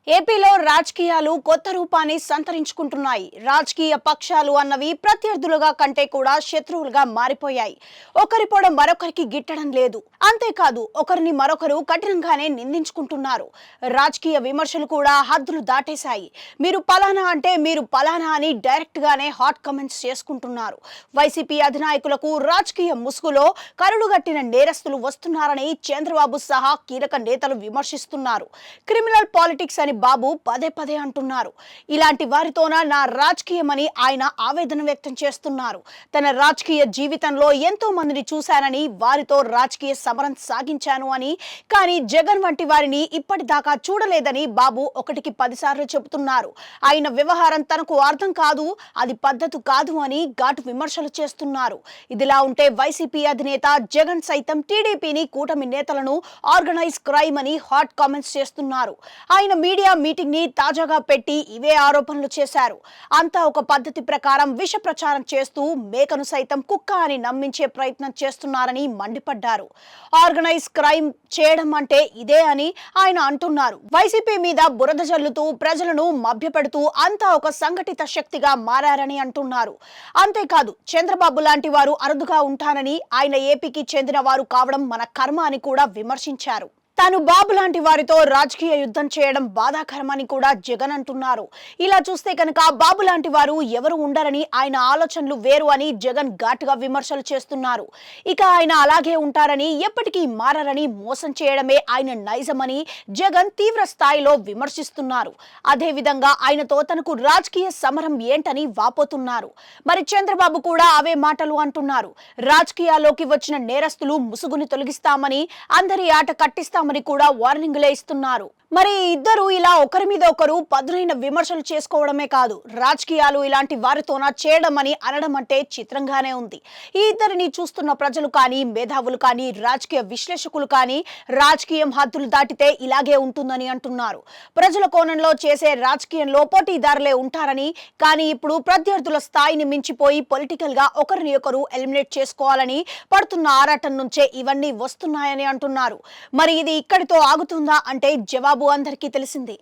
ఏపీలో రాజకీయాలు కొత్త రూపాన్ని సంతరించుకుంటున్నాయి. రాజకీయ పక్షాలు అన్నవి ప్రత్యర్థులుగా కంటే కూడా శత్రువులుగా మారిపోయాయి. ఒకరి పొడ మరొకరికి గిట్టడం లేదు. అంతేకాదు ఒకరిని మరొకరు కఠినంగానే నిందించుకుంటున్నారు. రాజకీయ విమర్శలు కూడా హద్దులు దాటేశాయి. మీరు పలానా అంటే మీరు పలానా అని డైరెక్ట్ గానే హాట్ కామెంట్స్ చేసుకుంటున్నారు. వైసీపీ అధినాయకులకు రాజకీయ ముసుగులో కరుడుగట్టిన నేరస్తులు వస్తున్నారని చంద్రబాబు సహా కీలక నేతలు విమర్శిస్తున్నారు. క్రిమినల్ పాలిటిక్స్ అని బాబు పదే పదే అంటున్నారు. ఇలాంటి వారితోన నా రాజకీయమని ఆయన ఆవేదన వ్యక్తం చేస్తున్నారు. తన రాజకీయ జీవితంలో ఎంతో మందిని చూశానని, వారితో రాజకీయ సమరం సాగించాను అని, కానీ జగన్ వంటి వారిని ఇప్పటిదాకా చూడలేదని బాబు ఒకటికి 10 సార్లు చెబుతున్నారు. ఆయన వ్యవహారం తనకు అర్థం కాదు, అది పద్ధతి కాదు అని ఘాటు విమర్శలు చేస్తున్నారు. ఇదిలా ఉంటే వైసీపీ అధినేత జగన్ సైతం టీడీపీని, కూటమి నేతలను ఆర్గనైజ్ క్రైమ్ అని హాట్ కామెంట్స్ చేస్తున్నారు. ఆయన మీడియా మీటింగ్ ని తాజాగా పెట్టి ఇవే ఆరోపణలు చేశారు. అంతా ఒక పద్ధతి ప్రకారం విష ప్రచారం చేస్తూ మేకను సైతం కుక్క అని నమ్మించే ప్రయత్నం చేస్తున్నారని మండిపడ్డారు. ఆర్గనైజ్ క్రైమ్ చేయడం అంటే ఇదే అని ఆయన అంటున్నారు. వైసీపీ మీద బురద జల్లుతూ ప్రజలను మభ్యపెడుతూ అంతా ఒక సంఘటిత శక్తిగా మారారని అంటున్నారు. అంతేకాదు చంద్రబాబు లాంటి వారు అరుదుగా ఉంటారని, ఆయన ఏపీకి చెందిన వారు కావడం మన కర్మ అని కూడా విమర్శించారు. తాను బాబు లాంటి వారితో రాజకీయ యుద్ధం చేయడం బాధాకరమని కూడా జగన్ అంటున్నారు. ఇలా చూస్తే కనుక బాబు లాంటి వారు ఎవరు ఉండరని, ఆయన ఆలోచనలు వేరు అని జగన్ ఘాటుగా విమర్శలు చేస్తున్నారు. ఇక ఆయన అలాగే ఉంటారని, ఎప్పటికీ మారని, మోసం చేయడమే ఆయన నైజమని జగన్ తీవ్ర స్థాయిలో విమర్శిస్తున్నారు. అదేవిధంగా ఆయనతో తనకు రాజకీయ సమరం ఏంటని వాపోతున్నారు. మరి చంద్రబాబు కూడా అవే మాటలు అంటున్నారు. రాజకీయాల్లోకి వచ్చిన నేరస్తులు ముసుగుని తొలగిస్తామని, అందరి ఆట కట్టిస్తామని కూడా వార్నింగులే ఇస్తున్నారు. మరి ఇద్దరు ఇలా ఒకరి మీద ఒకరు పదునైన విమర్శలు చేసుకోవడమే కాదు, రాజకీయాలు ఇలాంటి వారితోన చేయడం అని అనడం అంటే చిత్రంగానే ఉంది. ఈ ఇద్దరిని చూస్తున్న ప్రజలు కానీ, మేధావులు కానీ, రాజకీయ విశ్లేషకులు కానీ రాజకీయం హద్దులు దాటితే ఇలాగే ఉంటుందని అంటున్నారు. ప్రజల కోణంలో చేసే రాజకీయంలో పోటీదారులే ఉంటారని, కానీ ఇప్పుడు ప్రత్యర్థుల స్థాయిని మించిపోయి పొలిటికల్ గా ఒకరిని ఒకరు ఎలిమినేట్ చేసుకోవాలని పడుతున్న ఆరాటం నుంచే ఇవన్నీ వస్తున్నాయని అంటున్నారు. మరి ఇది ఇక్కడితో ఆగుతుందా అంటే జవాబు అందరికీ తెలిసిందే.